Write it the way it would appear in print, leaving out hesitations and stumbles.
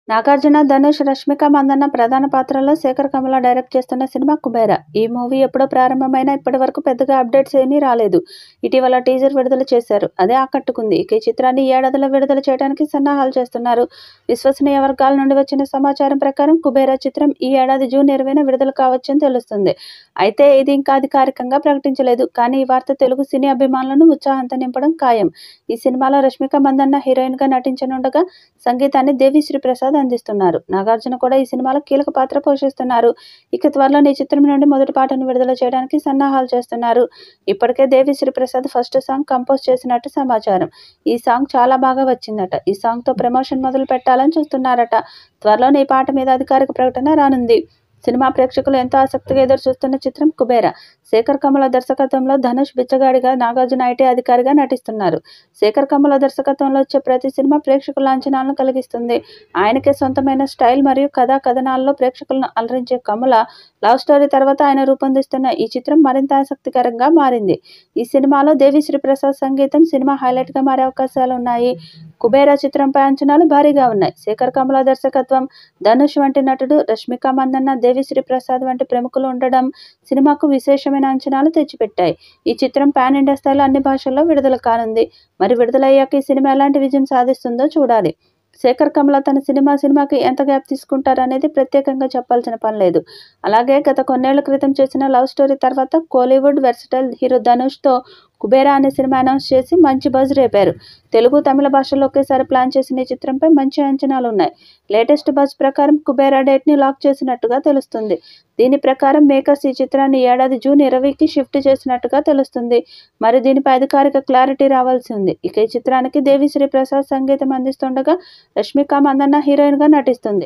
నాగార్జున, ధనుష్, రష్మిక మందన్న ప్రధాన పాత్రల్లో శేఖర్ కమల డైరెక్ట్ చేస్తున్న సినిమా 'కుబేర'. ఈ మూవీ ఎప్పుడో ప్రారంభమైనా ఇప్పటివరకు పెద్దగా అప్డేట్స్ ఏమీ రాలేదు. ఇటీవల టీజర్ విడుదల చేశారు. అదే ఆకట్టుకుంది. ఇక ఈ చిత్రాన్ని ఈ ఏడాదిలో విడుదల చేయడానికి సన్నాహాలు చేస్తున్నారు. విశ్వసనీయ వర్గాల నుండి వచ్చిన సమాచారం ప్రకారం 'కుబేర' చిత్రం ఈ ఏడాది జూన్ 20న విడుదల కావచ్చని తెలుస్తుంది. అయితే ఇది ఇంకా అధికారికంగా ప్రకటించలేదు. కానీ ఈ వార్త తెలుగు సినీ అభిమానులను ఉత్సాహంతో నింపడం ఖాయం. ఈ సినిమాలో రష్మిక మందన్న హీరోయిన్గా నటించనుండగా సంగీతాన్ని దేవిశ్రీ ప్రసాద్ అందిస్తున్నారు. నాగార్జున కూడా ఈ సినిమాలో కీలక పాత్ర పోషిస్తున్నారు. ఇక త్వరలోనే ఈ చిత్రం నుండి మొదటి పాటను విడుదల చేయడానికి సన్నాహాలు చేస్తున్నారు. ఇప్పటికే Devisri Prasad first song compose చేసినట్టు సమాచారం. ఈ సాంగ్ చాలా బాగా వచ్చిందట. ఈ సాంగ్తో ప్రమోషన్ మొదలు పెట్టాలని చూస్తున్నారట. త్వరలోనే ఈ పాట మీద అధికారిక ప్రకటన రానుంది. సినిమా ప్రేక్షకులు ఎంతో ఆసక్తిగా ఎదురుచూస్తున్న చిత్రం 'కుబేర'. శేఖర్ కమల దర్శకత్వంలో ధనుష్ బిచ్చగాడిగా, నాగార్జున ఐటీ అధికారిగా నటిస్తున్నారు. శేఖర్ కమల దర్శకత్వంలో వచ్చే ప్రతి సినిమా ప్రేక్షకుల అంచనాలను కలిగిస్తుంది. ఆయనకే సొంతమైన స్టైల్ మరియు కథనాల్లో ప్రేక్షకులను అలరించే కమల లవ్ స్టోరీ తర్వాత ఆయన రూపొందిస్తున్న ఈ చిత్రం మరింత ఆసక్తికరంగా మారింది. ఈ సినిమాలో దేవిశ్రీ ప్రసాద్ సంగీతం సినిమా హైలైట్గా మారే అవకాశాలున్నాయి. 'కుబేర' చిత్రంపై అంచనాలు భారీగా ఉన్నాయి. శేఖర్ కమల దర్శకత్వం, ధనుష్ వంటి నటుడు, రష్మిక మందన్న, దేవిశ్రీ ప్రసాద్ వంటి ప్రముఖులు ఉండడం సినిమాకు విశేషమైన అంచనాలు తెచ్చిపెట్టాయి. ఈ చిత్రం పాన్ ఇండియా స్థాయిలో అన్ని భాషల్లో విడుదల కానుంది. మరి విడుదలయ్యాక ఈ సినిమా ఎలాంటి విజయం సాధిస్తుందో చూడాలి. శేఖర్ కమల తన సినిమాకి ఎంత గ్యాప్ తీసుకుంటారనేది ప్రత్యేకంగా చెప్పాల్సిన పని లేదు. అలాగే గత కొన్నేళ్ల క్రితం చేసిన లవ్ స్టోరీ తర్వాత కోలీవుడ్ వెర్సటైల్ హీరో ధనుష్తో 'కుబేర' అనే సినిమా అనౌన్స్ చేసి మంచి బజ్ రేపారు. తెలుగు, తమిళ భాషల్లో ఒకేసారి ప్లాన్ చేసిన ఈ చిత్రంపై మంచి అంచనాలున్నాయి. లేటెస్ట్ బజ్ ప్రకారం 'కుబేర' డేట్ని లాక్ చేసినట్టుగా తెలుస్తుంది. దీని ప్రకారం మేకర్స్ ఈ చిత్రాన్ని ఈ ఏడాది జూన్ 20కి షిఫ్ట్ చేసినట్టుగా తెలుస్తుంది. మరి దీనిపై అధికారిక క్లారిటీ రావాల్సి ఉంది. ఇక ఈ చిత్రానికి దేవిశ్రీ ప్రసాద్ సంగీతం అందిస్తుండగా రష్మిక మందన్న హీరోయిన్గా నటిస్తుంది.